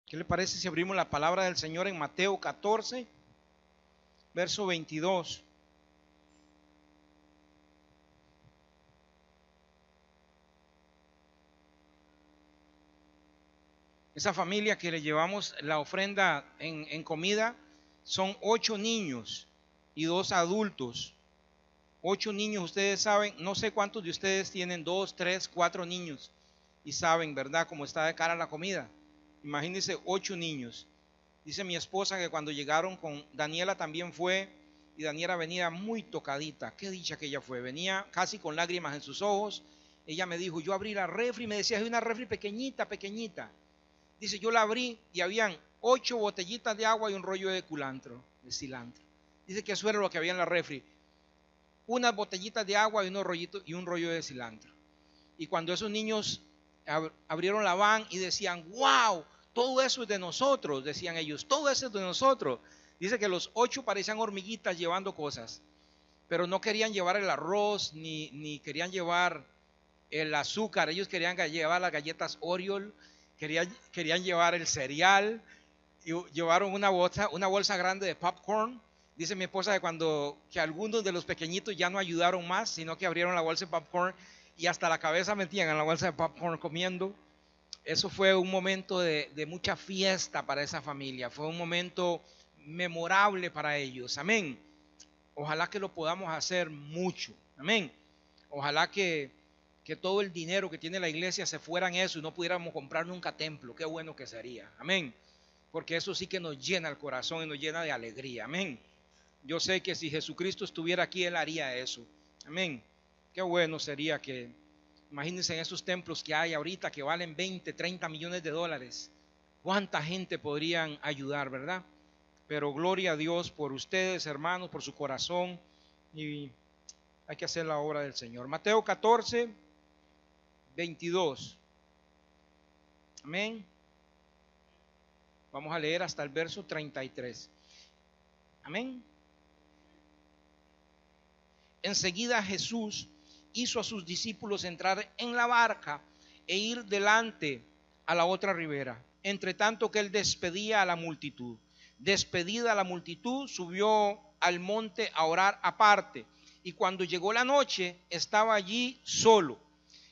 ¿Qué le parece si abrimos la palabra del Señor en Mateo 14, verso 22? Esa familia que le llevamos la ofrenda en comida son 8 niños y 2 adultos. 8 niños, ustedes saben, no sé cuántos de ustedes tienen 2, 3, 4 niños y saben, ¿verdad?, cómo está de cara la comida. Imagínense 8 niños. Dice mi esposa que cuando llegaron con Daniela también fue, y Daniela venía muy tocadita. Qué dicha que ella fue, venía casi con lágrimas en sus ojos. Ella me dijo, yo abrí la refri y me decía, hay una refri pequeñita, pequeñita. Dice, yo la abrí y habían 8 botellitas de agua y un rollo de cilantro. Dice que eso era lo que había en la refri. Unas botellitas de agua y unos rollitos y un rollo de cilantro. Y cuando esos niños abrieron la van y decían, wow, todo eso es de nosotros, decían ellos, todo eso es de nosotros. Dice que los 8 parecían hormiguitas llevando cosas, pero no querían llevar el arroz, ni querían llevar el azúcar. Ellos querían llevar las galletas Oreo, querían llevar el cereal, y llevaron una bolsa grande de popcorn. Dice mi esposa que algunos de los pequeñitos ya no ayudaron más, sino que abrieron la bolsa de popcorn y hasta la cabeza metían en la bolsa de popcorn comiendo. Eso fue un momento de mucha fiesta para esa familia, fue un momento memorable para ellos, amén. Ojalá que lo podamos hacer mucho, amén. Ojalá que todo el dinero que tiene la iglesia se fuera en eso y no pudiéramos comprar nunca templo. Qué bueno que sería, amén. Porque eso sí que nos llena el corazón y nos llena de alegría, amén. Yo sé que si Jesucristo estuviera aquí, Él haría eso, amén. Qué bueno sería que, imagínense en esos templos que hay ahorita que valen 20, 30 millones de dólares. ¿Cuánta gente podrían ayudar, verdad? Pero gloria a Dios por ustedes, hermanos, por su corazón, y hay que hacer la obra del Señor. Mateo 14, 22. Amén. Vamos a leer hasta el verso 33. Amén. Enseguida Jesús hizo a sus discípulos entrar en la barca e ir delante a la otra ribera, entre tanto que él despedía a la multitud. Despedida la multitud, subió al monte a orar aparte, y cuando llegó la noche estaba allí solo,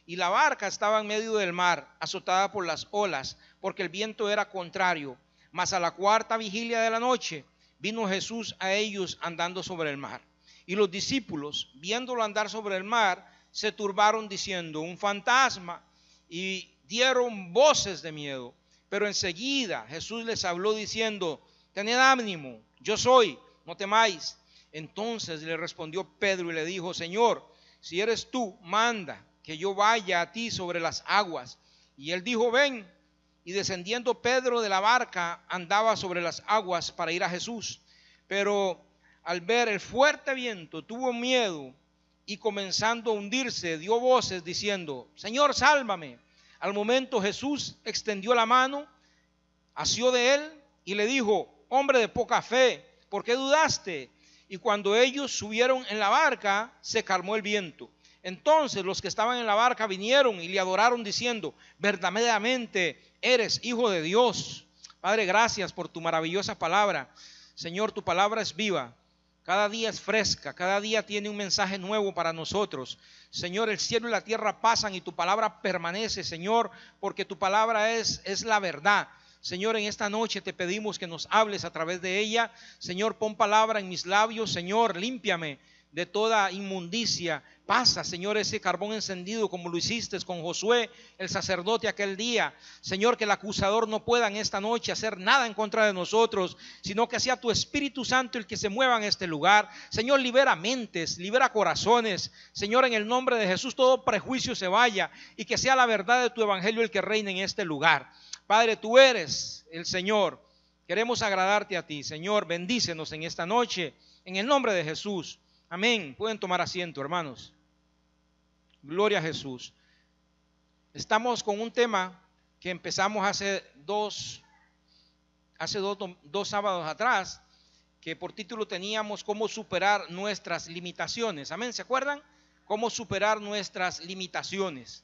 y la barca estaba en medio del mar, azotada por las olas, porque el viento era contrario. Mas a la cuarta vigilia de la noche vino Jesús a ellos andando sobre el mar. Y los discípulos, viéndolo andar sobre el mar, se turbaron diciendo, un fantasma, y dieron voces de miedo. Pero enseguida Jesús les habló diciendo, tened ánimo, yo soy, no temáis. Entonces le respondió Pedro y le dijo, Señor, si eres tú, manda que yo vaya a ti sobre las aguas. Y él dijo, ven. Y descendiendo Pedro de la barca, andaba sobre las aguas para ir a Jesús. Pero al ver el fuerte viento, tuvo miedo y comenzando a hundirse, dio voces diciendo, Señor, sálvame. Al momento Jesús extendió la mano, asió de él y le dijo, hombre de poca fe, ¿por qué dudaste? Y cuando ellos subieron en la barca, se calmó el viento. Entonces los que estaban en la barca vinieron y le adoraron diciendo, verdaderamente eres Hijo de Dios. Padre, gracias por tu maravillosa palabra. Señor, tu palabra es viva. Cada día es fresca, cada día tiene un mensaje nuevo para nosotros. Señor, el cielo y la tierra pasan y tu palabra permanece, Señor, porque tu palabra es la verdad. Señor, en esta noche te pedimos que nos hables a través de ella. Señor, pon palabra en mis labios. Señor, límpiame de toda inmundicia. Pasa, Señor, ese carbón encendido como lo hiciste con Josué, el sacerdote, aquel día. Señor, que el acusador no pueda en esta noche hacer nada en contra de nosotros, sino que sea tu Espíritu Santo el que se mueva en este lugar. Señor, libera mentes, libera corazones. Señor, en el nombre de Jesús, todo prejuicio se vaya y que sea la verdad de tu evangelio el que reine en este lugar. Padre, tú eres el Señor. Queremos agradarte a ti. Señor, bendícenos en esta noche, en el nombre de Jesús. Amén. Pueden tomar asiento, hermanos. Gloria a Jesús. Estamos con un tema que empezamos hace dos sábados atrás, que por título teníamos cómo superar nuestras limitaciones. Amén. ¿Se acuerdan? Cómo superar nuestras limitaciones.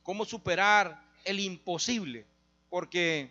Cómo superar el imposible. Porque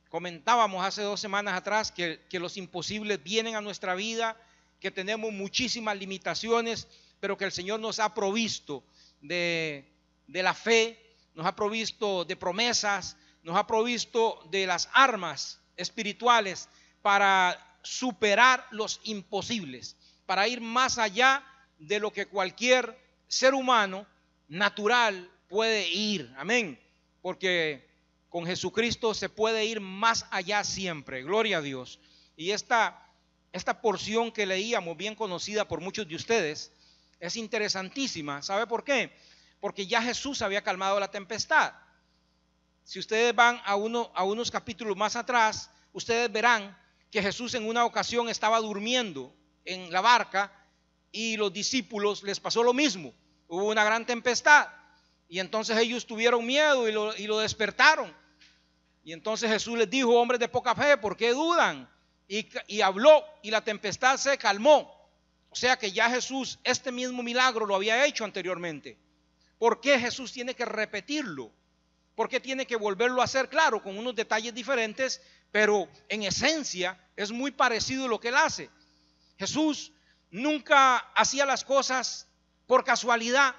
Comentábamos hace 2 semanas atrás que los imposibles vienen a nuestra vida, que tenemos muchísimas limitaciones, pero que el Señor nos ha provisto de la fe, nos ha provisto de promesas, nos ha provisto de las armas espirituales para superar los imposibles, para ir más allá de lo que cualquier ser humano natural puede ir. Amén. Porque con Jesucristo se puede ir más allá siempre. Gloria a Dios. Y esta porción que leíamos, bien conocida por muchos de ustedes, es interesantísima. ¿Sabe por qué? Porque ya Jesús había calmado la tempestad. Si ustedes van a unos capítulos más atrás, ustedes verán que Jesús en una ocasión estaba durmiendo en la barca y los discípulos les pasó lo mismo. Hubo una gran tempestad y entonces ellos tuvieron miedo y lo despertaron. Y entonces Jesús les dijo: hombres de poca fe, ¿por qué dudan? Y habló y la tempestad se calmó. O sea que ya Jesús este mismo milagro lo había hecho anteriormente. ¿Por qué Jesús tiene que repetirlo? ¿Por qué tiene que volverlo a hacer? Claro, con unos detalles diferentes, pero en esencia es muy parecido lo que Él hace. Jesús nunca hacía las cosas por casualidad.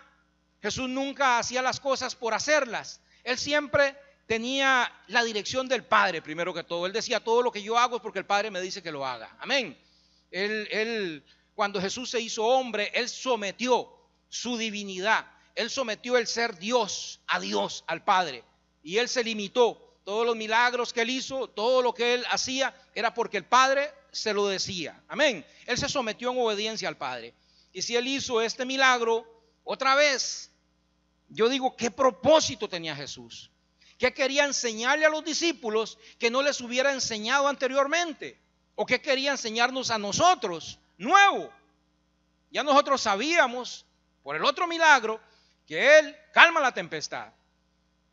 Jesús nunca hacía las cosas por hacerlas. Él siempre tenía la dirección del Padre primero que todo. Él decía: todo lo que yo hago es porque el Padre me dice que lo haga. Amén. Cuando Jesús se hizo hombre, Él sometió su divinidad. Él sometió el ser Dios a Dios, al Padre. Y Él se limitó. Todos los milagros que Él hizo, todo lo que Él hacía, era porque el Padre se lo decía. Amén. Él se sometió en obediencia al Padre. Y si Él hizo este milagro, otra vez, yo digo, ¿qué propósito tenía Jesús? ¿Qué quería enseñarle a los discípulos que no les hubiera enseñado anteriormente? ¿O qué quería enseñarnos a nosotros nuevo? Ya nosotros sabíamos por el otro milagro que Él calma la tempestad,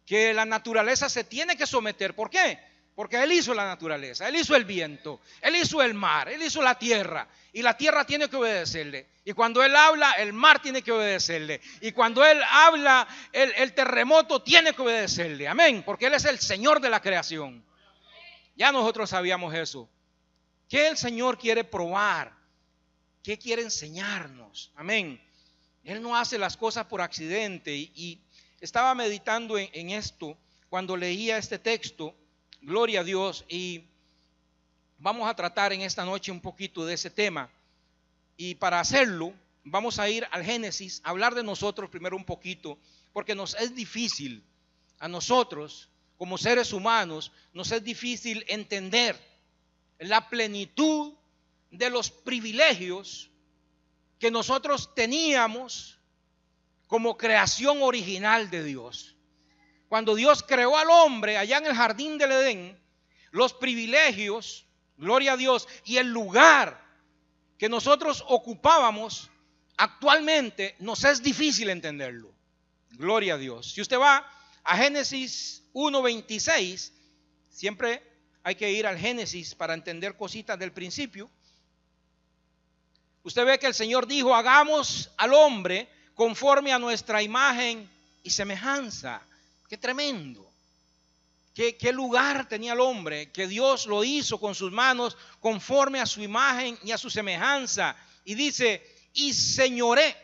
que la naturaleza se tiene que someter. ¿Por qué? Porque Él hizo la naturaleza, Él hizo el viento, Él hizo el mar, Él hizo la tierra, y la tierra tiene que obedecerle. Y cuando Él habla, el mar tiene que obedecerle. Y cuando Él habla, el terremoto tiene que obedecerle. Amén, porque Él es el Señor de la creación. Ya nosotros sabíamos eso. ¿Qué el Señor quiere probar? ¿Qué quiere enseñarnos? Amén. Él no hace las cosas por accidente. Y estaba meditando en esto cuando leía este texto. Gloria a Dios. Y vamos a tratar en esta noche un poquito de ese tema. Y para hacerlo, vamos a ir al Génesis, a hablar de nosotros primero un poquito, porque nos es difícil a nosotros, como seres humanos, nos es difícil entender la plenitud de los privilegios que nosotros teníamos como creación original de Dios. Cuando Dios creó al hombre allá en el jardín del Edén, los privilegios, gloria a Dios, y el lugar que nosotros ocupábamos actualmente nos es difícil entenderlo. Gloria a Dios. Si usted va a Génesis 1:26, siempre hay que ir al Génesis para entender cositas del principio. Usted ve que el Señor dijo: hagamos al hombre conforme a nuestra imagen y semejanza. Qué tremendo. ¿Qué lugar tenía el hombre? Que Dios lo hizo con sus manos conforme a su imagen y a su semejanza. Y dice: y señoré.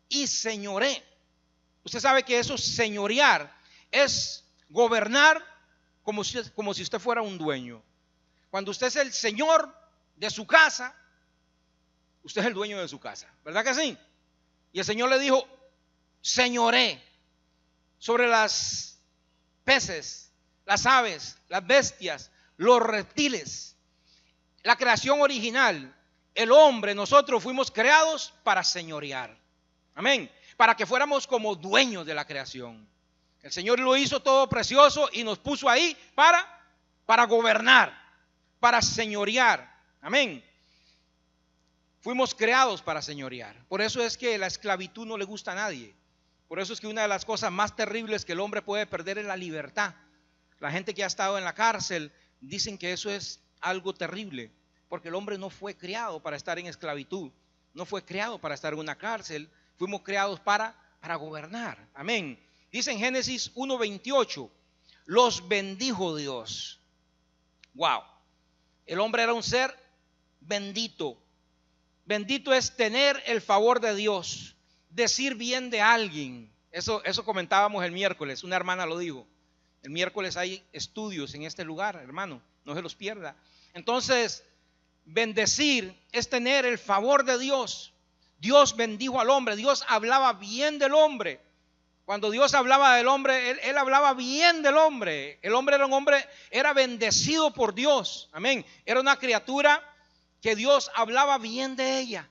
Y señoré. Usted sabe que eso, señorear, es gobernar como si usted fuera un dueño. Cuando usted es el señor de su casa, usted es el dueño de su casa, ¿verdad que sí? Y el Señor le dijo: señoré sobre las peces, las aves, las bestias, los reptiles. La creación original, el hombre, nosotros fuimos creados para señorear. Amén. Para que fuéramos como dueños de la creación. El Señor lo hizo todo precioso y nos puso ahí para gobernar, para señorear. Amén. Fuimos creados para señorear. Por eso es que la esclavitud no le gusta a nadie. Por eso es que una de las cosas más terribles que el hombre puede perder es la libertad. La gente que ha estado en la cárcel dicen que eso es algo terrible, porque el hombre no fue creado para estar en esclavitud, no fue creado para estar en una cárcel. Fuimos creados para gobernar. Amén. Dice en Génesis 1:28: los bendijo Dios. Wow. El hombre era un ser bendito. Bendito es tener el favor de Dios, decir bien de alguien. Eso comentábamos el miércoles, una hermana lo dijo. El miércoles hay estudios en este lugar, hermano, no se los pierda. Entonces, bendecir es tener el favor de Dios. Dios bendijo al hombre, Dios hablaba bien del hombre. Cuando Dios hablaba del hombre, él hablaba bien del hombre. El hombre era un hombre, era bendecido por Dios. Amén. Era una criatura que Dios hablaba bien de ella.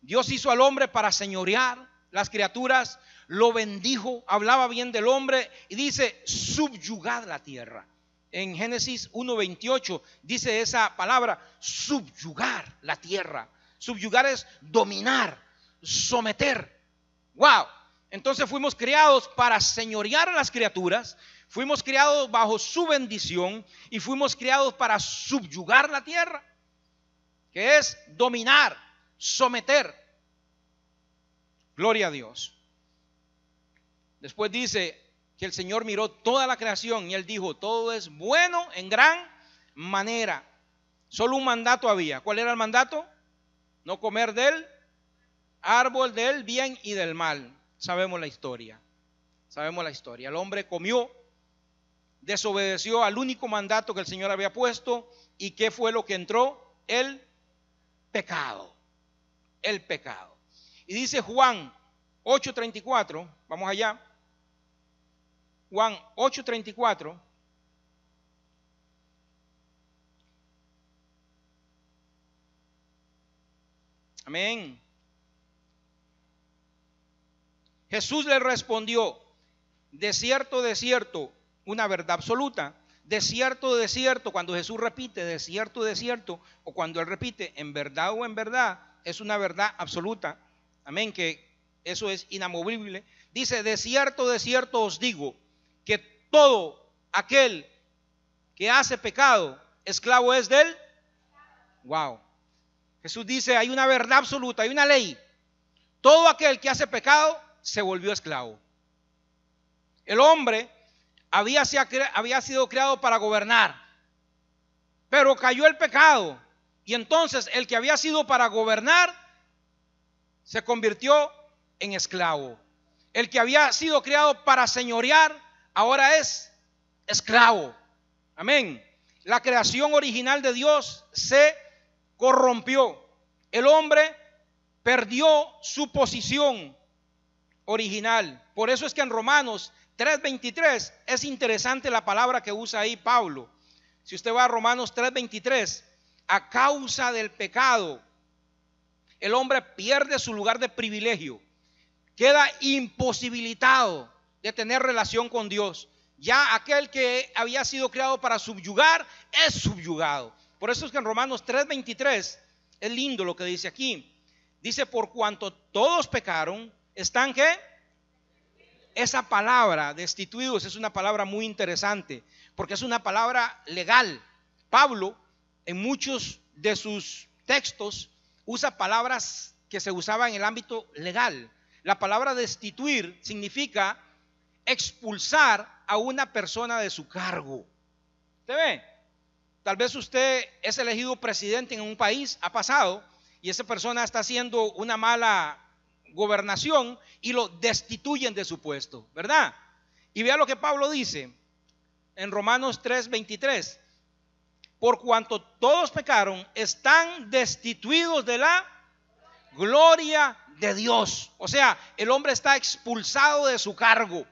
Dios hizo al hombre para señorear las criaturas, lo bendijo, hablaba bien del hombre y dice, subyugad la tierra. En Génesis 1:28 dice esa palabra, subyugar la tierra. Subyugar es dominar, someter. Wow. Entonces fuimos creados para señorear a las criaturas, fuimos creados bajo su bendición y fuimos creados para subyugar la tierra, que es dominar, someter. Gloria a Dios. Después dice que el Señor miró toda la creación y Él dijo, todo es bueno en gran manera. Solo un mandato había. ¿Cuál era el mandato? No comer del árbol del bien y del mal. Sabemos la historia. Sabemos la historia. El hombre comió, desobedeció al único mandato que el Señor había puesto. ¿Y qué fue lo que entró? El pecado. El pecado. Y dice Juan 8:34, vamos allá. Juan 8:34. Amén. Jesús le respondió, de cierto, una verdad absoluta. De cierto, cuando Jesús repite, de cierto, o cuando Él repite, en verdad o en verdad, es una verdad absoluta. Amén, que eso es inamovible. Dice, de cierto os digo, que todo aquel que hace pecado, esclavo es de él. Wow. Jesús dice, hay una verdad absoluta, hay una ley. Todo aquel que hace pecado se volvió esclavo. El hombre había sido creado para gobernar, pero cayó el pecado. Y entonces el que había sido para gobernar se convirtió en esclavo. El que había sido creado para señorear ahora es esclavo. Amén. La creación original de Dios se corrompió. El hombre perdió su posición original. Por eso es que en Romanos 3:23 es interesante la palabra que usa ahí Pablo. Si usted va a Romanos 3:23, a causa del pecado, el hombre pierde su lugar de privilegio, queda imposibilitado de tener relación con Dios. Ya aquel que había sido creado para subyugar es subyugado. Por eso es que en Romanos 3:23 es lindo lo que dice aquí. Dice, por cuanto todos pecaron, están ¿qué? Esa palabra destituidos es una palabra muy interesante, porque es una palabra legal. Pablo en muchos de sus textos usa palabras que se usaban en el ámbito legal. La palabra destituir significa expulsar a una persona de su cargo. ¿Usted ve? Tal vez usted es elegido presidente en un país, ha pasado, y esa persona está haciendo una mala gobernación y lo destituyen de su puesto, ¿verdad? Y vea lo que Pablo dice en Romanos 3:23. Por cuanto todos pecaron, están destituidos de la gloria de Dios. O sea, el hombre está expulsado de su cargo.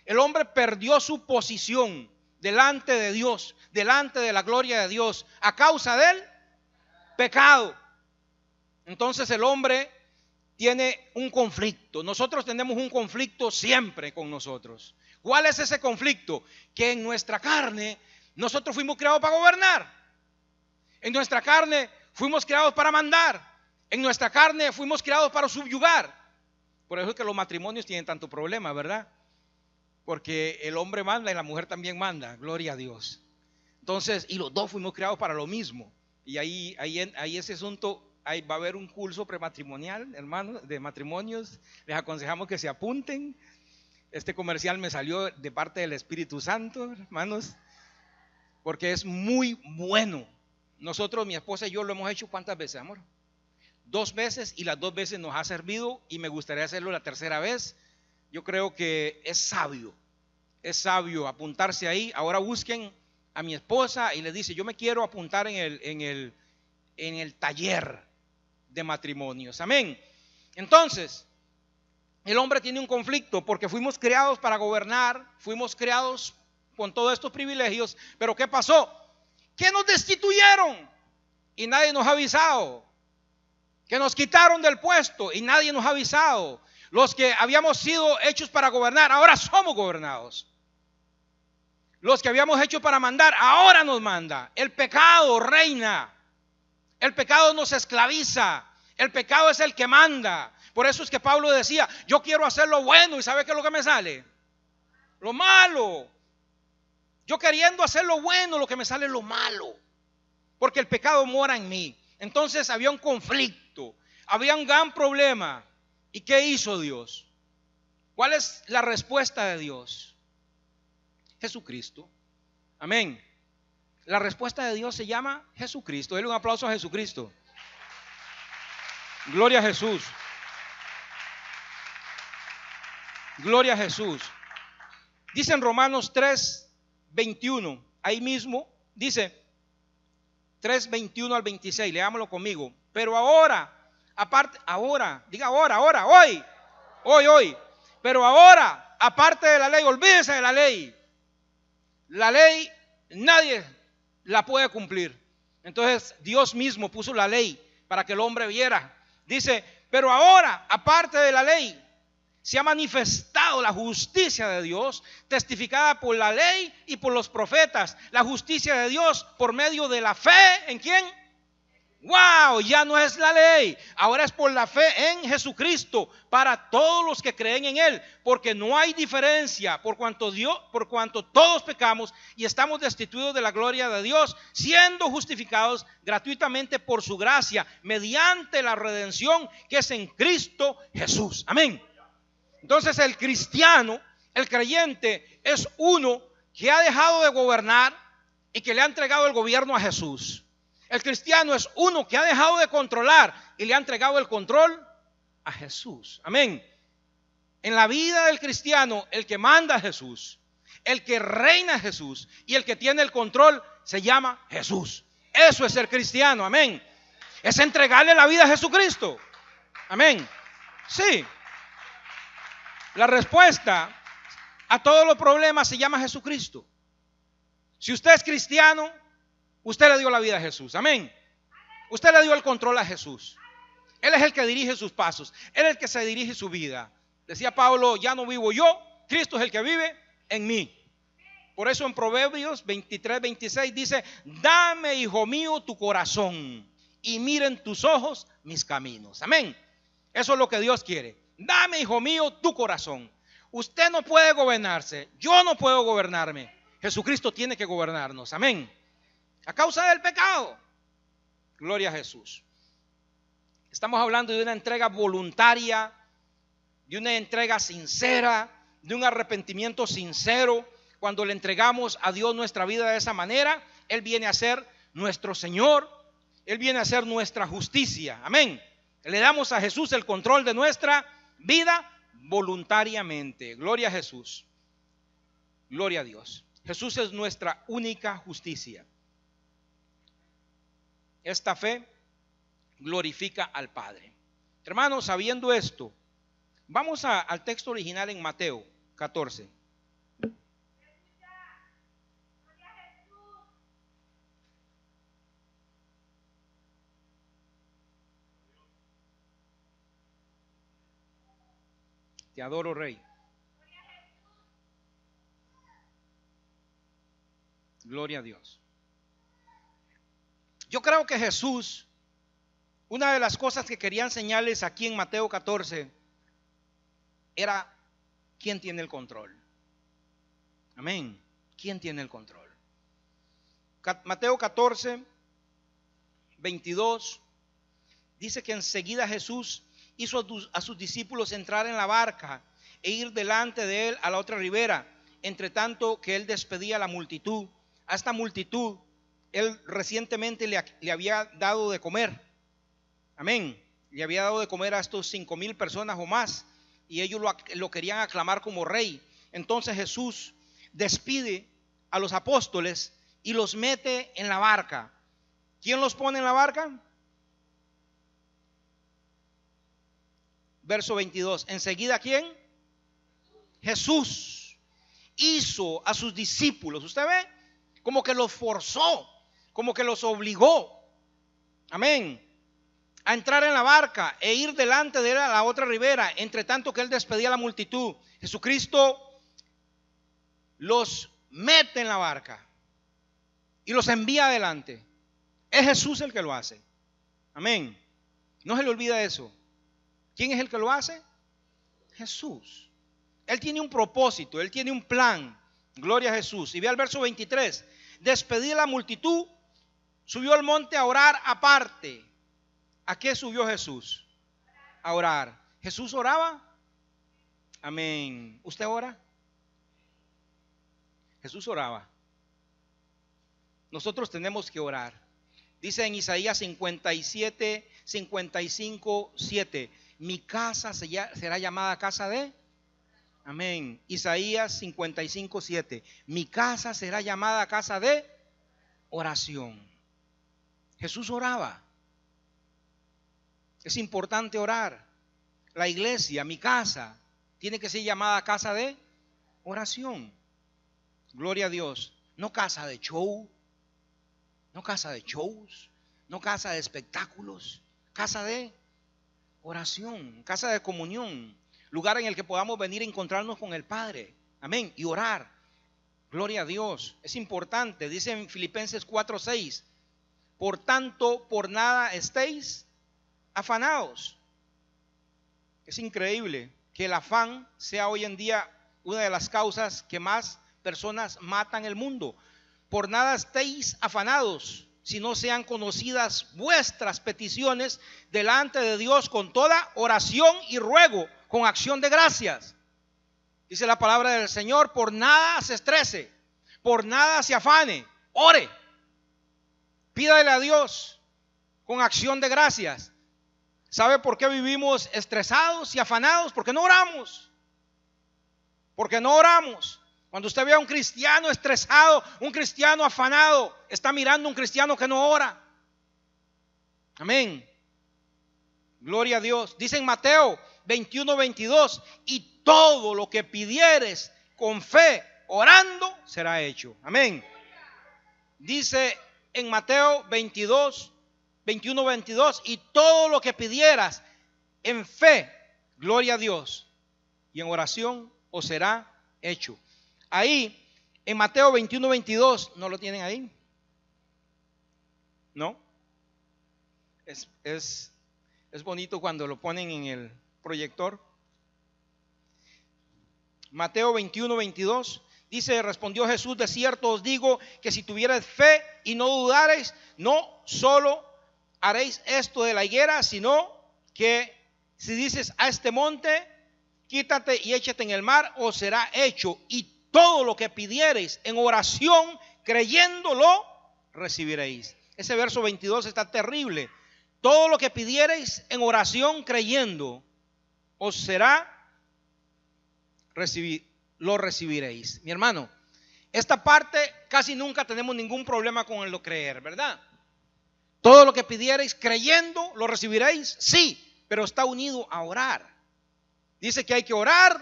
El hombre perdió su posición delante de Dios, delante de la gloria de Dios, a causa del pecado. Entonces el hombre tiene un conflicto. Nosotros tenemos un conflicto siempre con nosotros. ¿Cuál es ese conflicto? Que en nuestra carne nosotros fuimos creados para gobernar. En nuestra carne fuimos creados para mandar. En nuestra carne fuimos creados para subyugar. Por eso es que los matrimonios tienen tanto problema, ¿verdad? Porque el hombre manda y la mujer también manda, gloria a Dios. Entonces, y los dos fuimos creados para lo mismo. Y ahí ese asunto, ahí va a haber un curso prematrimonial, hermanos, de matrimonios. Les aconsejamos que se apunten. Este comercial me salió de parte del Espíritu Santo, hermanos, porque es muy bueno. Nosotros, mi esposa y yo, lo hemos hecho ¿cuántas veces, amor? 2 veces, y las 2 veces nos ha servido, y me gustaría hacerlo la tercera vez. Yo creo que es sabio apuntarse ahí. Ahora busquen a mi esposa y le dice: yo me quiero apuntar en el taller de matrimonios. Amén. Entonces, el hombre tiene un conflicto porque fuimos creados para gobernar, fuimos creados con todos estos privilegios, pero ¿qué pasó? Que nos destituyeron y nadie nos ha avisado. Que nos quitaron del puesto y nadie nos ha avisado. Los que habíamos sido hechos para gobernar, ahora somos gobernados. Los que habíamos hecho para mandar, ahora nos manda. El pecado reina. El pecado nos esclaviza. El pecado es el que manda. Por eso es que Pablo decía: yo quiero hacer lo bueno, y ¿sabe qué es lo que me sale? Lo malo. Yo queriendo hacer lo bueno, lo que me sale es lo malo. Porque el pecado mora en mí. Entonces había un conflicto, había un gran problema. ¿Y qué hizo Dios? ¿Cuál es la respuesta de Dios? Jesucristo. Amén. La respuesta de Dios se llama Jesucristo. Denle un aplauso a Jesucristo. Gloria a Jesús. Gloria a Jesús. Dice en Romanos 3:21, ahí mismo dice 3:21 al 26, leámoslo conmigo. Pero ahora, diga ahora, hoy. Pero ahora, aparte de la ley, olvídese de la ley. La ley nadie la puede cumplir. Entonces Dios mismo puso la ley para que el hombre viera. Dice: pero ahora, aparte de la ley, se ha manifestado la justicia de Dios, testificada por la ley y por los profetas. La justicia de Dios por medio de la fe. ¿En quién? ¡Wow! Ya no es la ley, ahora es por la fe en Jesucristo para todos los que creen en Él, porque no hay diferencia, por cuanto todos pecamos y estamos destituidos de la gloria de Dios, siendo justificados gratuitamente por su gracia, mediante la redención que es en Cristo Jesús. Amén. Entonces el cristiano, el creyente, es uno que ha dejado de gobernar y que le ha entregado el gobierno a Jesús. El cristiano es uno que ha dejado de controlar y le ha entregado el control a Jesús. Amén. En la vida del cristiano, el que manda a Jesús, el que reina a Jesús y el que tiene el control se llama Jesús. Eso es ser cristiano. Amén. Es entregarle la vida a Jesucristo. Amén. Sí. La respuesta a todos los problemas se llama Jesucristo. Si usted es cristiano, usted le dio la vida a Jesús. Amén. Usted le dio el control a Jesús. Él es el que dirige sus pasos. Él es el que se dirige su vida. Decía Pablo: ya no vivo yo, Cristo es el que vive en mí. Por eso en Proverbios 23:26 dice: dame, hijo mío, tu corazón y miren tus ojos mis caminos. Amén. Eso es lo que Dios quiere. Dame, hijo mío, tu corazón. Usted no puede gobernarse. Yo no puedo gobernarme. Jesucristo tiene que gobernarnos. Amén. A causa del pecado. Gloria a Jesús. Estamos hablando de una entrega voluntaria, de una entrega sincera, de un arrepentimiento sincero. Cuando le entregamos a Dios nuestra vida de esa manera, Él viene a ser nuestro Señor. Él viene a ser nuestra justicia. Amén. Le damos a Jesús el control de nuestra vida voluntariamente. Gloria a Jesús. Gloria a Dios. Jesús es nuestra única justicia. Esta fe glorifica al Padre. Hermanos, sabiendo esto, vamos al texto original en Mateo 14. Te adoro, Rey. Gloria a Dios. Yo creo que Jesús, una de las cosas que quería enseñarles aquí en Mateo 14 era quién tiene el control. Amén. ¿Quién tiene el control? Mateo 14, 22 dice que enseguida Jesús hizo a sus discípulos entrar en la barca e ir delante de él a la otra ribera, entre tanto que él despedía a la multitud. A esta multitud él recientemente le había dado de comer. Amén. Le había dado de comer a estos 5,000 personas o más, y ellos lo querían aclamar como rey. Entonces Jesús despide a los apóstoles y los mete en la barca. ¿Quién los pone en la barca? Verso 22. Enseguida, ¿quién? Jesús hizo a sus discípulos, ¿usted ve? Como que los forzó, como que los obligó, amén, a entrar en la barca e ir delante de él a la otra ribera, entre tanto que él despedía a la multitud. Jesucristo los mete en la barca y los envía adelante. Es Jesús el que lo hace, amén. No se le olvida eso. ¿Quién es el que lo hace? Jesús. Él tiene un propósito, él tiene un plan. Gloria a Jesús. Y ve al verso 23. Despedida la multitud, subió al monte a orar aparte. ¿A qué subió Jesús? A orar. ¿Jesús oraba? Amén. ¿Usted ora? Jesús oraba. Nosotros tenemos que orar. Dice en Isaías 57, 55, 7. Mi casa será llamada casa de... Amén. Isaías 55, 7. Mi casa será llamada casa de oración. Jesús oraba. Es importante orar. La iglesia, mi casa, tiene que ser llamada casa de oración. Gloria a Dios. No casa de show, no casa de shows, no casa de espectáculos, casa de oración, casa de comunión. Lugar en el que podamos venir a encontrarnos con el Padre. Amén. Y orar. Gloria a Dios. Es importante. Dice en Filipenses 4:6. Por tanto, por nada estéis afanados. Es increíble que el afán sea hoy en día una de las causas que más personas matan el mundo. Por nada estéis afanados, si no sean conocidas vuestras peticiones delante de Dios con toda oración y ruego, con acción de gracias. Dice la palabra del Señor, por nada se estrese, por nada se afane, ore, pídale a Dios con acción de gracias. ¿Sabe por qué vivimos estresados y afanados? Porque no oramos. Porque no oramos. Cuando usted ve a un cristiano estresado, un cristiano afanado, está mirando a un cristiano que no ora. Amén. Gloria a Dios. Dice en Mateo 21:22, y todo lo que pidieres con fe, orando, será hecho. Amén. Dice en Mateo 21:22, y todo lo que pidieras en fe, gloria a Dios, y en oración os será hecho. Ahí, en Mateo 21:22, ¿no lo tienen ahí? ¿No? Es bonito cuando lo ponen en el proyector. Mateo 21:22 dice, respondió Jesús, de cierto os digo que si tuvierais fe y no dudareis, no solo haréis esto de la higuera, sino que si dices a este monte, quítate y échate en el mar, os será hecho. Y todo lo que pidiereis en oración, creyéndolo, recibiréis. Ese verso 22 está terrible. Todo lo que pidiereis en oración, creyendo, os será lo recibiréis. Mi hermano, esta parte casi nunca tenemos ningún problema con el creer, ¿verdad? Todo lo que pidiereis creyendo, lo recibiréis, sí, pero está unido a orar. Dice que hay que orar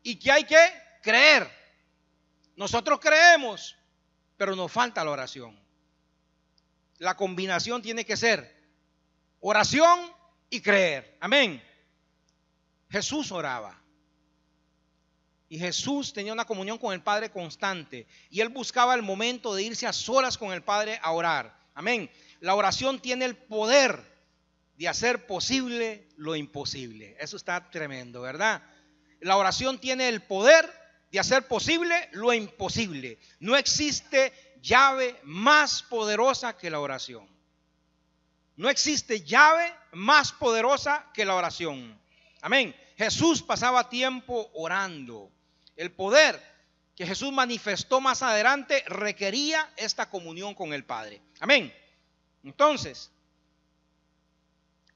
y que hay que creer. Nosotros creemos, pero nos falta la oración. La combinación tiene que ser oración y creer. Amén. Jesús oraba. Y Jesús tenía una comunión con el Padre constante. Y él buscaba el momento de irse a solas con el Padre a orar. Amén. La oración tiene el poder de hacer posible lo imposible. Eso está tremendo, ¿verdad? La oración tiene el poder de hacer posible lo imposible. No existe llave más poderosa que la oración. No existe llave más poderosa que la oración. Amén. Jesús pasaba tiempo orando. El poder que Jesús manifestó más adelante requería esta comunión con el Padre. Amén. Entonces,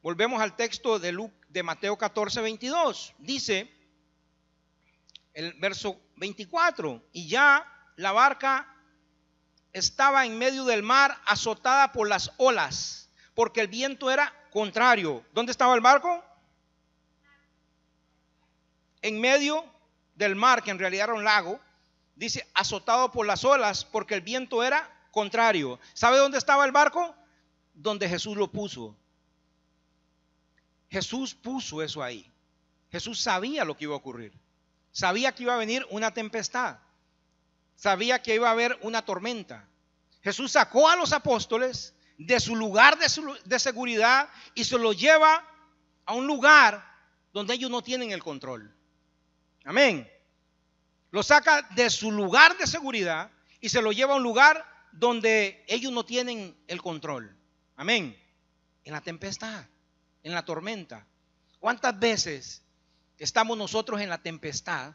volvemos al texto de Mateo 14, 22. Dice el verso 24: y ya la barca estaba en medio del mar, azotada por las olas, porque el viento era contrario. ¿Dónde estaba el barco? En medio del mar, que en realidad era un lago. Dice azotado por las olas, porque el viento era contrario. ¿Sabe dónde estaba el barco? Donde Jesús lo puso. Jesús puso eso ahí. Jesús sabía lo que iba a ocurrir. Sabía que iba a venir una tempestad. Sabía que iba a haber una tormenta. Jesús sacó a los apóstoles de su lugar de seguridad y se los lleva a un lugar donde ellos no tienen el control. Amén. Los saca de su lugar de seguridad y se los lleva a un lugar donde ellos no tienen el control. Amén. En la tempestad, en la tormenta. ¿Cuántas veces estamos nosotros en la tempestad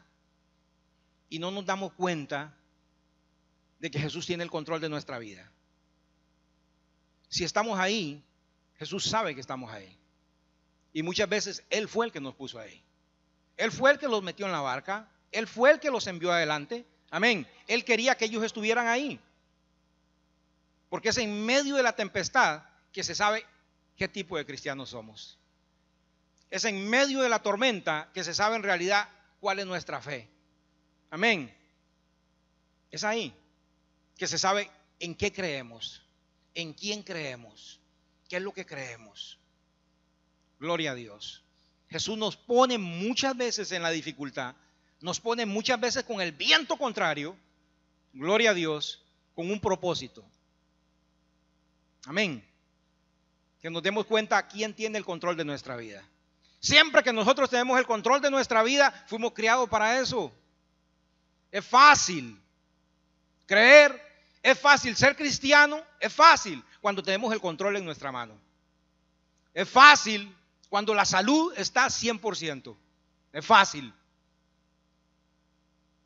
y no nos damos cuenta de que Jesús tiene el control de nuestra vida? Si estamos ahí, Jesús sabe que estamos ahí. Y muchas veces Él fue el que nos puso ahí. Él fue el que los metió en la barca. Él fue el que los envió adelante. Amén. Él quería que ellos estuvieran ahí. Porque es en medio de la tempestad que se sabe qué tipo de cristianos somos. Es en medio de la tormenta que se sabe en realidad cuál es nuestra fe. Amén. Es ahí que se sabe en qué creemos, en quién creemos, qué es lo que creemos. Gloria a Dios. Jesús nos pone muchas veces en la dificultad, nos pone muchas veces con el viento contrario, gloria a Dios, con un propósito. Amén. Que nos demos cuenta quién tiene el control de nuestra vida. Siempre que nosotros tenemos el control de nuestra vida, fuimos criados para eso. Es fácil creer, es fácil ser cristiano, es fácil cuando tenemos el control en nuestra mano. Es fácil cuando la salud está 100%. Es fácil.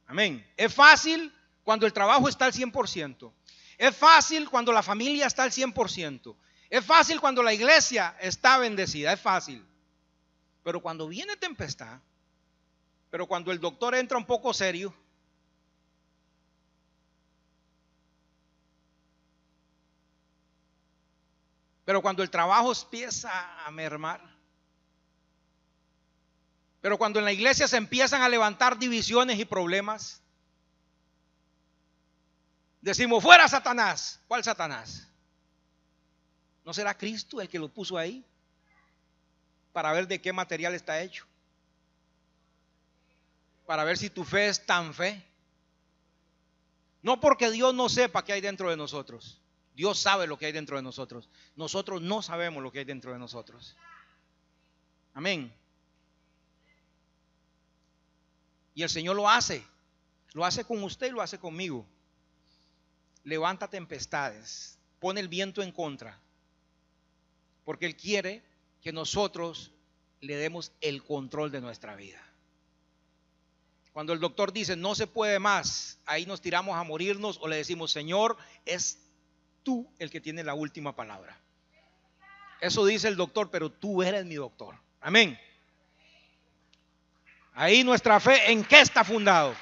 Amén. Es fácil cuando el trabajo está al 100%. Es fácil cuando la familia está al 100%. Es fácil cuando la iglesia está bendecida. Es fácil. Pero cuando viene tempestad, pero cuando el doctor entra un poco serio, pero cuando el trabajo empieza a mermar, pero cuando en la iglesia se empiezan a levantar divisiones y problemas, decimos: fuera Satanás. ¿Cuál Satanás? ¿No será Cristo el que lo puso ahí? Para ver de qué material está hecho, para ver si tu fe es tan fe. No porque Dios no sepa qué hay dentro de nosotros. Dios sabe lo que hay dentro de nosotros. Nosotros no sabemos lo que hay dentro de nosotros. Amén. Y el Señor lo hace con usted y lo hace conmigo. Levanta tempestades, pone el viento en contra, porque Él quiere que nosotros le demos el control de nuestra vida. Cuando el doctor dice no se puede más, ahí nos tiramos a morirnos, o le decimos: Señor, es tú el que tiene la última palabra. Eso dice el doctor, pero tú eres mi doctor. Amén. Ahí nuestra fe, ¿en qué está fundado?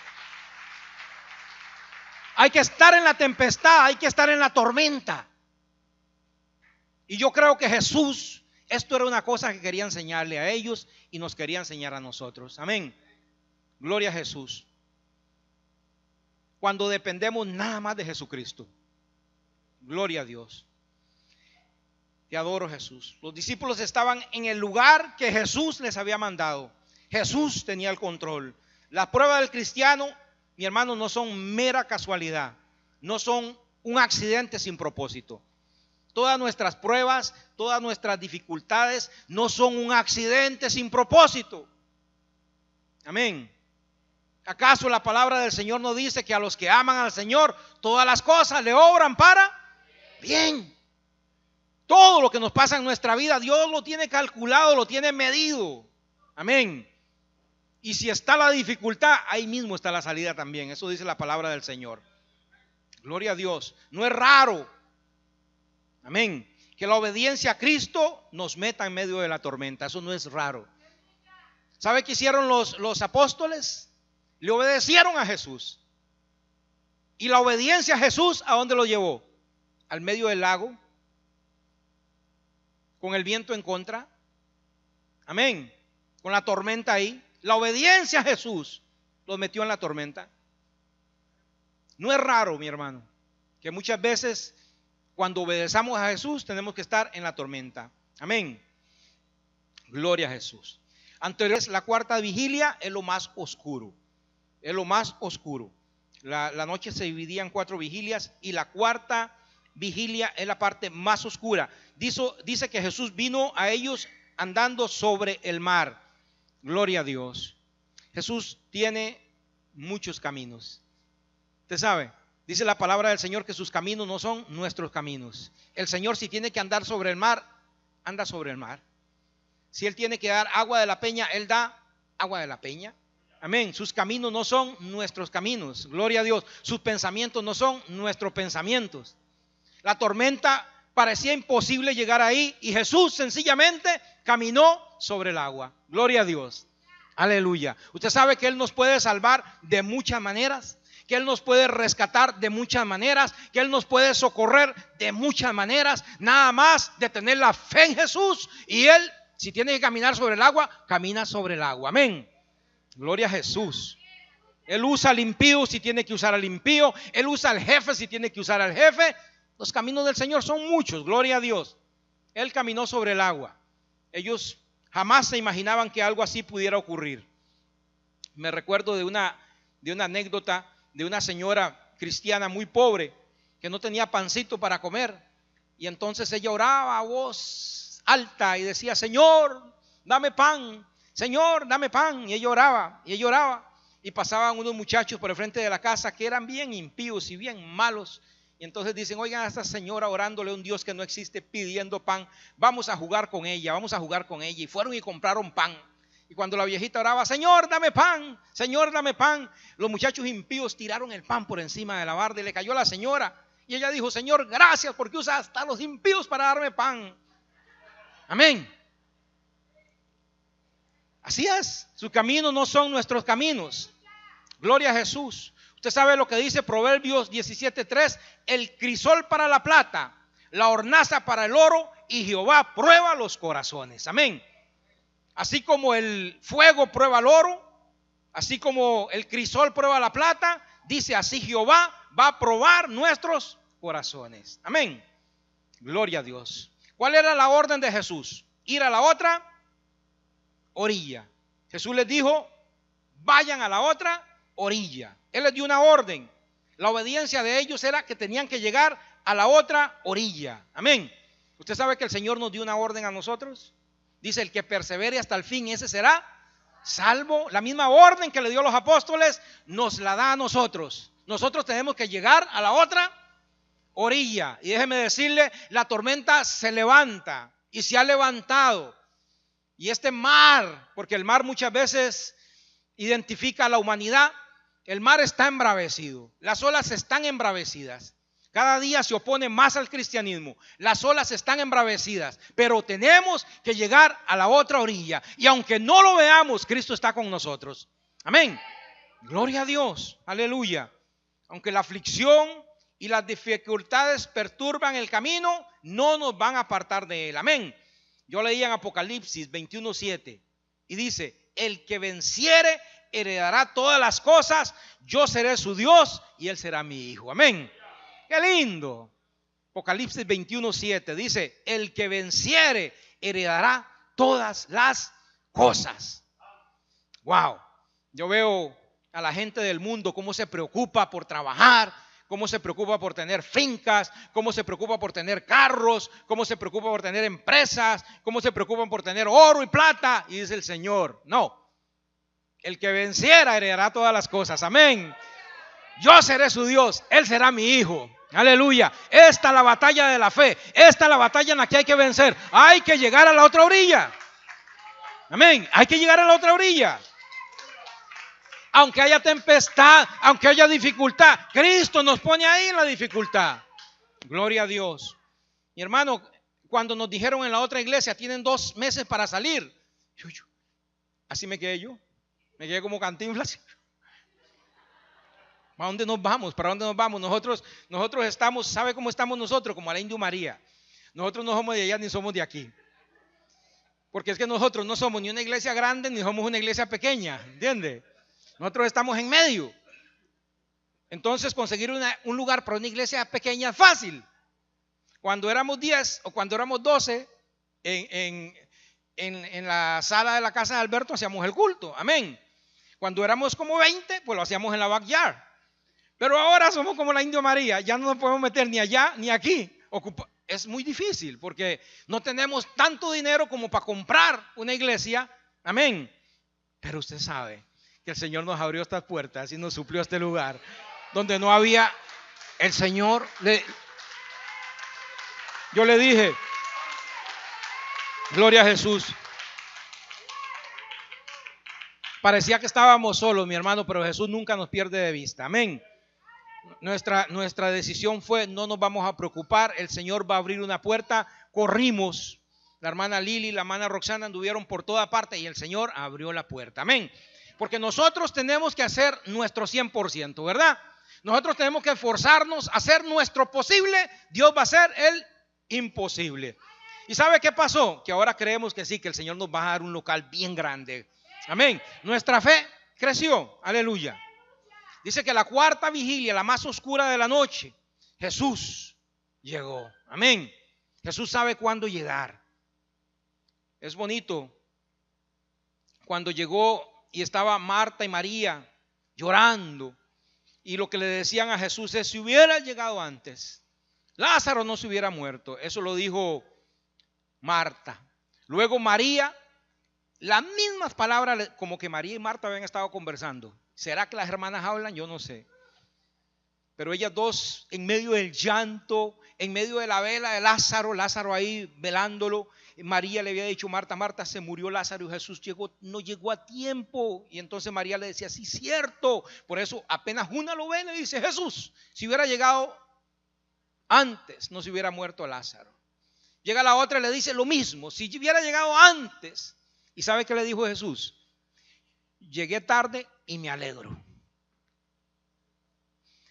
Hay que estar en la tempestad, hay que estar en la tormenta. Y yo creo que Jesús, esto era una cosa que quería enseñarle a ellos y nos quería enseñar a nosotros. Amén. Gloria a Jesús. Cuando dependemos nada más de Jesucristo. Gloria a Dios. Te adoro, Jesús. Los discípulos estaban en el lugar que Jesús les había mandado. Jesús tenía el control. Las pruebas del cristiano, mi hermano, no son mera casualidad. No son un accidente sin propósito. Todas nuestras pruebas, todas nuestras dificultades no son un accidente sin propósito. Amén. ¿Acaso la palabra del Señor no dice que a los que aman al Señor todas las cosas le obran para bien? Todo lo que nos pasa en nuestra vida Dios lo tiene calculado, lo tiene medido. Amén. Y si está la dificultad, ahí mismo está la salida también. Eso dice la palabra del Señor. Gloria a Dios. No es raro, amén, que la obediencia a Cristo nos meta en medio de la tormenta. Eso no es raro. ¿Sabe qué hicieron los apóstoles? Le obedecieron a Jesús. Y la obediencia a Jesús, ¿a dónde lo llevó? Al medio del lago, con el viento en contra. Amén. Con la tormenta ahí. La obediencia a Jesús los metió en la tormenta. No es raro, mi hermano, que muchas veces cuando obedezamos a Jesús tenemos que estar en la tormenta. Amén. Gloria a Jesús. Anterior, la cuarta vigilia es lo más oscuro. Es lo más oscuro. La noche se dividía en 4 vigilias y la cuarta vigilia es la parte más oscura. Dice que Jesús vino a ellos andando sobre el mar. Gloria a Dios. Jesús tiene muchos caminos. Usted sabe, dice la palabra del Señor que sus caminos no son nuestros caminos. El Señor, si tiene que andar sobre el mar, anda sobre el mar. Si Él tiene que dar agua de la peña, Él da agua de la peña. Amén. Sus caminos no son nuestros caminos. Gloria a Dios. Sus pensamientos no son nuestros pensamientos. La tormenta parecía imposible llegar ahí y Jesús sencillamente caminó sobre el agua. Gloria a Dios. Aleluya. Usted sabe que Él nos puede salvar de muchas maneras, que Él nos puede rescatar de muchas maneras, que Él nos puede socorrer de muchas maneras, nada más de tener la fe en Jesús. Y Él, si tiene que caminar sobre el agua, camina sobre el agua. Amén. Gloria a Jesús. Él usa al impío si tiene que usar al impío. Él usa al jefe si tiene que usar al jefe. Los caminos del Señor son muchos, gloria a Dios. Él caminó sobre el agua. Ellos jamás se imaginaban que algo así pudiera ocurrir. Me recuerdo de una anécdota de una señora cristiana muy pobre que no tenía pancito para comer. Y entonces ella oraba a voz alta y decía: Señor, dame pan. Señor, dame pan. Y ella oraba, y ella oraba. Y pasaban unos muchachos por el frente de la casa que eran bien impíos y bien malos. Y entonces dicen: oigan a esta señora orándole a un Dios que no existe, pidiendo pan. Vamos a jugar con ella, vamos a jugar con ella. Y fueron y compraron pan. Y cuando la viejita oraba: Señor, dame pan, Señor, dame pan, los muchachos impíos tiraron el pan por encima de la barda y le cayó a la señora. Y ella dijo: Señor, gracias porque usa hasta los impíos para darme pan. Amén. Así es, sus caminos no son nuestros caminos. Gloria a Jesús. Usted sabe lo que dice Proverbios 17:3: el crisol para la plata, la hornaza para el oro, y Jehová prueba los corazones. Amén. Así como el fuego prueba el oro, así como el crisol prueba la plata, dice así Jehová va a probar nuestros corazones. Amén. Gloria a Dios. ¿Cuál era la orden de Jesús? Ir a la otra orilla. Jesús les dijo: vayan a la otra orilla. Él les dio una orden. La obediencia de ellos era que tenían que llegar a la otra orilla. Amén. ¿Usted sabe que el Señor nos dio una orden a nosotros? Dice: el que persevere hasta el fin, ese será salvo. La misma orden que le dio a los apóstoles nos la da a nosotros. Nosotros tenemos que llegar a la otra orilla. Y déjeme decirle, la tormenta se levanta y se ha levantado. Y este mar, porque el mar muchas veces identifica a la humanidad, el mar está embravecido. Las olas están embravecidas. Cada día se opone más al cristianismo. Las olas están embravecidas, pero tenemos que llegar a la otra orilla. Y aunque no lo veamos, Cristo está con nosotros. Amén. Gloria a Dios. Aleluya. Aunque la aflicción y las dificultades perturban el camino, no nos van a apartar de él. Amén. Yo leí en Apocalipsis 21:7 y dice: el que venciere heredará todas las cosas, yo seré su Dios y él será mi hijo. Amén. Qué lindo. Apocalipsis 21:7 dice: el que venciere heredará todas las cosas. Wow. Yo veo a la gente del mundo cómo se preocupa por trabajar, cómo se preocupa por tener fincas, cómo se preocupa por tener carros, cómo se preocupa por tener empresas, cómo se preocupan por tener oro y plata. Y dice el Señor: no, el que venciera heredará todas las cosas. Amén. Yo seré su Dios, él será mi hijo. Aleluya. Esta es la batalla de la fe. Esta es la batalla en la que hay que vencer. Hay que llegar a la otra orilla. Amén. Hay que llegar a la otra orilla. aunque haya tempestad, aunque haya dificultad, Cristo nos pone ahí en la dificultad. Gloria a Dios. Mi hermano, cuando nos dijeron en la otra iglesia, tienen 2 meses para salir, así me quedé yo. Me quedé como Cantinflas. ¿Para dónde nos vamos? ¿Para dónde nos vamos? Nosotros estamos, ¿sabe cómo estamos nosotros? Como a la Indio María. Nosotros no somos de allá ni somos de aquí. Porque es que nosotros no somos ni una iglesia grande ni somos una iglesia pequeña, ¿entiende? Nosotros estamos en medio. Entonces conseguir un lugar para una iglesia pequeña es fácil. Cuando éramos 10 o cuando éramos 12 en la sala de la casa de Alberto hacíamos el culto, amén. Cuando éramos como 20, pues lo hacíamos en la backyard. Pero ahora somos como la Indio María, ya no nos podemos meter ni allá ni aquí. Es muy difícil porque no tenemos tanto dinero como para comprar una iglesia, amén. Pero usted sabe que el Señor nos abrió estas puertas y nos suplió este lugar donde no había. El Señor yo le dije, gloria a Jesús. Parecía que estábamos solos, mi hermano, pero Jesús nunca nos pierde de vista, amén. Nuestra decisión fue: no nos vamos a preocupar, el Señor va a abrir una puerta. Corrimos, la hermana Lili, la hermana Roxana anduvieron por toda parte y el Señor abrió la puerta, amén. Porque nosotros tenemos que hacer nuestro 100%, ¿verdad? Nosotros tenemos que esforzarnos a hacer nuestro posible, Dios va a hacer el imposible. ¿Y sabe qué pasó? Que ahora creemos que sí, que el Señor nos va a dar un local bien grande, amén. Nuestra fe creció, aleluya. Dice que la 4ª vigilia, la más oscura de la noche, Jesús llegó. Amén. Jesús sabe cuándo llegar. Es bonito cuando llegó y estaba Marta y María llorando. Y lo que le decían a Jesús es: si hubiera llegado antes, Lázaro no se hubiera muerto. Eso lo dijo Marta. Luego María, las mismas palabras, como que María y Marta habían estado conversando. ¿Será que las hermanas hablan? Yo no sé. Pero ellas dos, en medio del llanto, en medio de la vela de Lázaro ahí velándolo. María le había dicho: Marta, Marta, se murió Lázaro y Jesús no llegó a tiempo. Y entonces María le decía: sí, cierto. Por eso apenas una lo ve y le dice: Jesús, si hubiera llegado antes, no se hubiera muerto Lázaro. Llega la otra y le dice lo mismo: si hubiera llegado antes. ¿Y sabe qué le dijo Jesús? Llegué tarde y me alegro.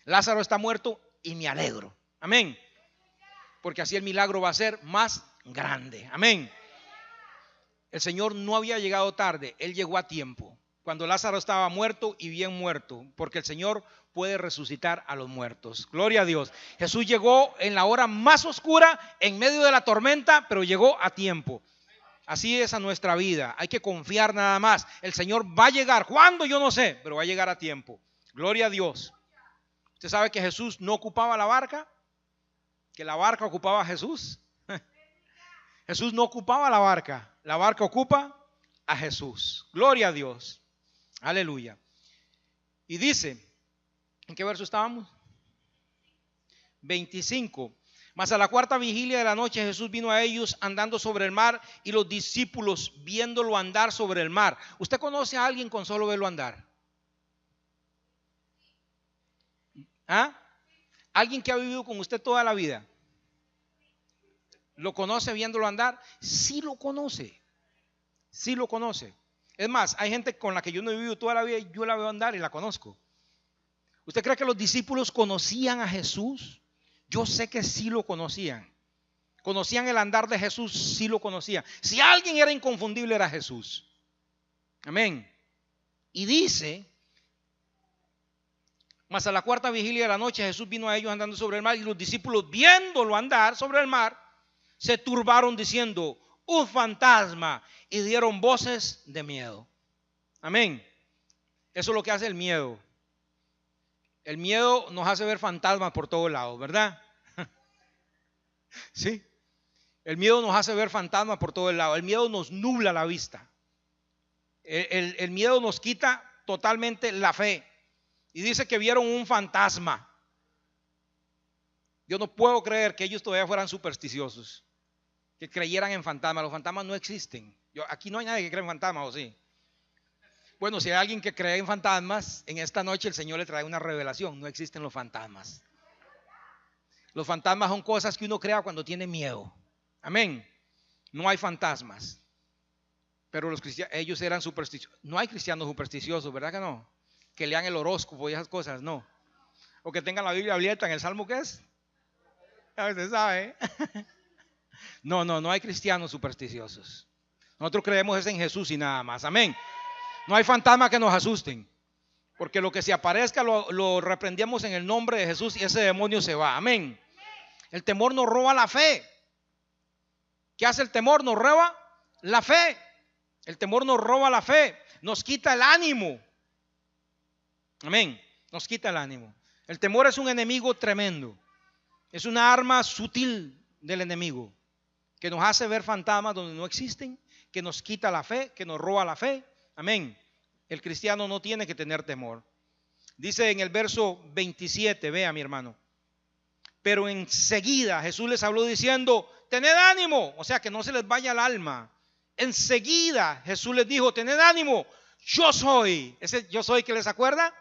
Lázaro está muerto y me alegro. Amén. Porque así el milagro va a ser más grande. Amén. El Señor no había llegado tarde, Él llegó a tiempo. Cuando Lázaro estaba muerto y bien muerto, porque el Señor puede resucitar a los muertos. Gloria a Dios. Jesús llegó en la hora más oscura, en medio de la tormenta, pero llegó a tiempo. Así es a nuestra vida, hay que confiar nada más. El Señor va a llegar, ¿cuándo? Yo no sé, pero va a llegar a tiempo. Gloria a Dios. ¿Usted sabe que Jesús no ocupaba la barca? Que la barca ocupaba a Jesús. Jesús no ocupaba la barca ocupa a Jesús. Gloria a Dios. Aleluya. Y dice, ¿en qué verso estábamos? 25. Mas a la 4ª vigilia de la noche Jesús vino a ellos andando sobre el mar, y los discípulos viéndolo andar sobre el mar. ¿Usted conoce a alguien con solo verlo andar? ¿Ah? ¿Alguien que ha vivido con usted toda la vida? ¿Lo conoce viéndolo andar? Sí lo conoce. Sí lo conoce. Es más, hay gente con la que yo no he vivido toda la vida y yo la veo andar y la conozco. ¿Usted cree que los discípulos conocían a Jesús? Yo sé que sí lo conocían. Conocían el andar de Jesús, sí lo conocían. Si alguien era inconfundible, era Jesús. Amén. Y dice: mas a la 4ª vigilia de la noche Jesús vino a ellos andando sobre el mar, y los discípulos viéndolo andar sobre el mar se turbaron diciendo: un fantasma, y dieron voces de miedo. Amén. Eso es lo que hace el miedo. El miedo nos hace ver fantasmas por todos lados, ¿verdad? Sí. El miedo nos hace ver fantasmas por todos lados. El miedo nos nubla la vista. El miedo nos quita totalmente la fe. Y dice que vieron un fantasma. Yo no puedo creer que ellos todavía fueran supersticiosos, que creyeran en fantasmas. Los fantasmas no existen. Aquí no hay nadie que cree en fantasmas, ¿o sí? Bueno, si hay alguien que cree en fantasmas, en esta noche el Señor le trae una revelación. No existen los fantasmas. Los fantasmas son cosas que uno crea cuando tiene miedo. Amén. No hay fantasmas. Pero los cristianos, ellos eran supersticiosos. No hay cristianos supersticiosos, ¿verdad que no? Que lean el horóscopo y esas cosas, no. O que tengan la Biblia abierta en el Salmo, ¿qué es? A veces sabe. No hay cristianos supersticiosos. Nosotros creemos es en Jesús y nada más. Amén. No hay fantasmas que nos asusten. Porque lo que se aparezca lo reprendemos en el nombre de Jesús y ese demonio se va. Amén. El temor nos roba la fe. ¿Qué hace el temor? Nos roba la fe. El temor nos roba la fe. Nos quita el ánimo. Amén. Nos quita el ánimo. El temor es un enemigo tremendo. Es una arma sutil del enemigo que nos hace ver fantasmas donde no existen, que nos quita la fe, que nos roba la fe. Amén. El cristiano no tiene que tener temor. Dice en el verso 27, vea mi hermano. Pero enseguida Jesús les habló diciendo, tened ánimo, o sea que no se les vaya el alma. Enseguida Jesús les dijo, tened ánimo, yo soy. Ese yo soy que les acuerda.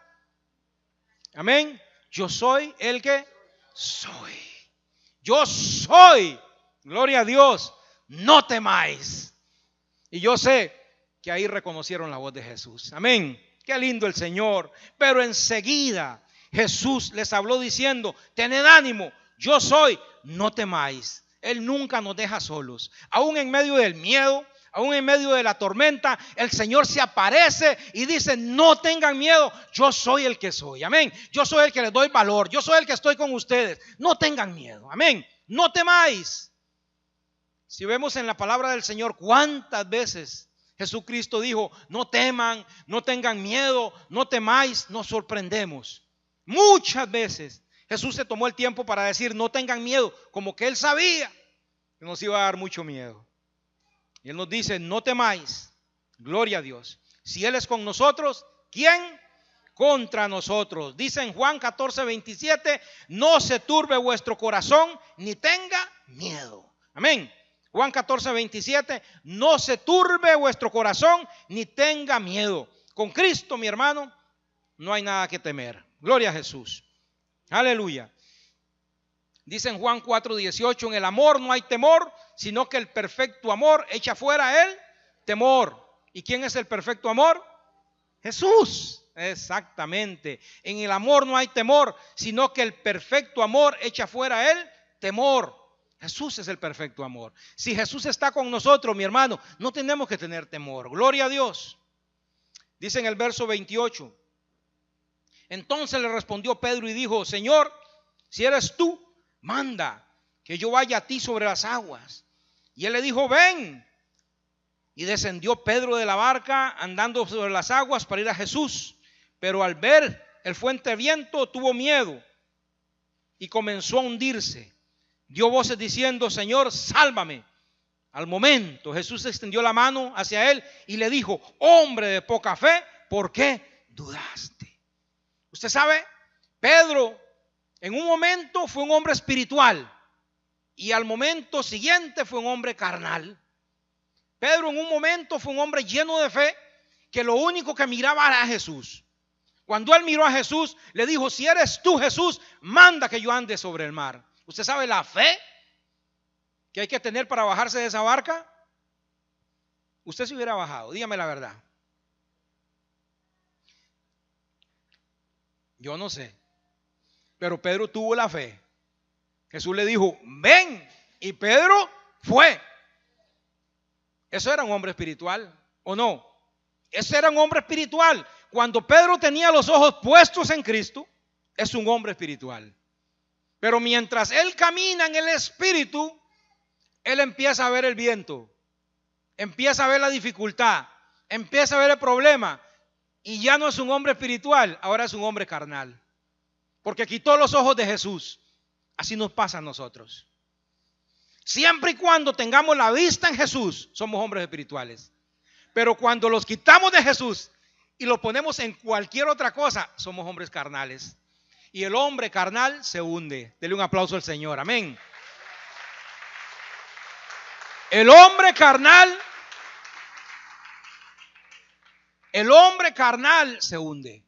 Amén. Yo soy el que soy. Yo soy. Gloria a Dios. No temáis. Y yo sé que ahí reconocieron la voz de Jesús. Amén. Qué lindo el Señor. Pero enseguida Jesús les habló diciendo, tened ánimo, yo soy, no temáis. Él nunca nos deja solos. Aún en medio del miedo, aún en medio de la tormenta, el Señor se aparece y dice, no tengan miedo, yo soy el que soy. Amén. Yo soy el que les doy valor, yo soy el que estoy con ustedes. No tengan miedo. Amén. No temáis. Si vemos en la palabra del Señor cuántas veces Jesucristo dijo, no teman, no tengan miedo, no temáis, nos sorprendemos. Muchas veces Jesús se tomó el tiempo para decir, no tengan miedo, como que Él sabía que nos iba a dar mucho miedo. Y Él nos dice, no temáis, gloria a Dios. Si Él es con nosotros, ¿quién contra nosotros? Dice en Juan 14:27, no se turbe vuestro corazón, ni tenga miedo. Amén. Juan 14:27, no se turbe vuestro corazón, ni tenga miedo. Con Cristo, mi hermano, no hay nada que temer. Gloria a Jesús. Aleluya. Dice en Juan 4:18, en el amor no hay temor, sino que el perfecto amor echa fuera el temor. ¿Y quién es el perfecto amor? Jesús. Exactamente. En el amor no hay temor, sino que el perfecto amor echa fuera el temor. Jesús es el perfecto amor. Si Jesús está con nosotros, mi hermano, no tenemos que tener temor. Gloria a Dios. Dice en el verso 28. Entonces le respondió Pedro y dijo, Señor, si eres tú, manda que yo vaya a ti sobre las aguas. Y él le dijo, ven. Y descendió Pedro de la barca andando sobre las aguas para ir a Jesús. Pero al ver el fuerte viento tuvo miedo y comenzó a hundirse. Dio voces diciendo, Señor, sálvame. Al momento Jesús extendió la mano hacia él y le dijo, hombre de poca fe, ¿por qué dudaste? Usted sabe, Pedro en un momento fue un hombre espiritual y al momento siguiente fue un hombre carnal. Pedro en un momento fue un hombre lleno de fe que lo único que miraba era a Jesús. Cuando él miró a Jesús, le dijo, si eres tú, Jesús, manda que yo ande sobre el mar. ¿Usted sabe la fe que hay que tener para bajarse de esa barca? Usted se hubiera bajado, dígame la verdad. Yo no sé, pero Pedro tuvo la fe. Jesús le dijo, ven, y Pedro fue. Eso era un hombre espiritual, ¿o no? Ese era un hombre espiritual. Cuando Pedro tenía los ojos puestos en Cristo, es un hombre espiritual. Pero mientras él camina en el espíritu, él empieza a ver el viento, empieza a ver la dificultad, empieza a ver el problema. Y ya no es un hombre espiritual, ahora es un hombre carnal. Porque quitó los ojos de Jesús. Así nos pasa a nosotros. Siempre y cuando tengamos la vista en Jesús, somos hombres espirituales. Pero cuando los quitamos de Jesús y los ponemos en cualquier otra cosa, somos hombres carnales. Y el hombre carnal se hunde. Dele un aplauso al Señor. Amén. El El hombre carnal se hunde.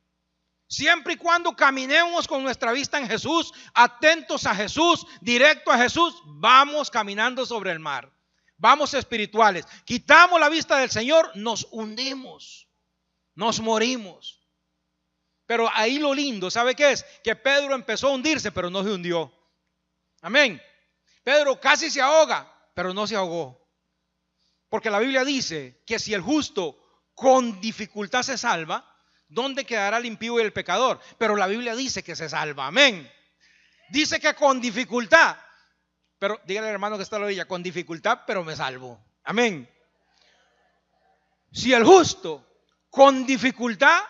Siempre y cuando caminemos con nuestra vista en Jesús, atentos a Jesús, directo a Jesús, vamos caminando sobre el mar. Vamos espirituales. Quitamos la vista del Señor, nos hundimos, nos morimos. Pero ahí lo lindo, ¿sabe qué es? Que Pedro empezó a hundirse, pero no se hundió. Amén. Pedro casi se ahoga, pero no se ahogó. Porque la Biblia dice que si el justo con dificultad se salva, ¿dónde quedará el impío y el pecador? Pero la Biblia dice que se salva. Amén. Dice que con dificultad, pero dígale al hermano que está a la orilla, con dificultad, pero me salvo. Amén. Si el justo con dificultad,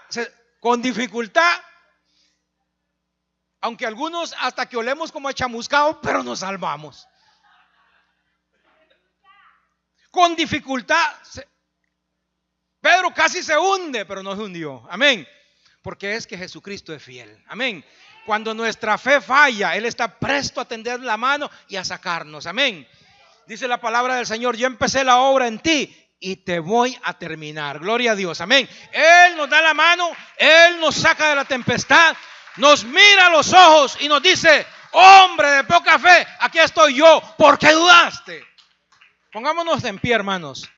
aunque algunos hasta que olemos como a chamuscado, pero nos salvamos. Con dificultad, Pedro casi se hunde, pero no se hundió. Amén. Porque es que Jesucristo es fiel. Amén. Cuando nuestra fe falla, Él está presto a tender la mano y a sacarnos. Amén. Dice la palabra del Señor: yo empecé la obra en ti y te voy a terminar. Gloria a Dios. Amén. Él nos da la mano, Él nos saca de la tempestad, nos mira a los ojos y nos dice: hombre de poca fe, aquí estoy yo. ¿Por qué dudaste? Pongámonos en pie, hermanos.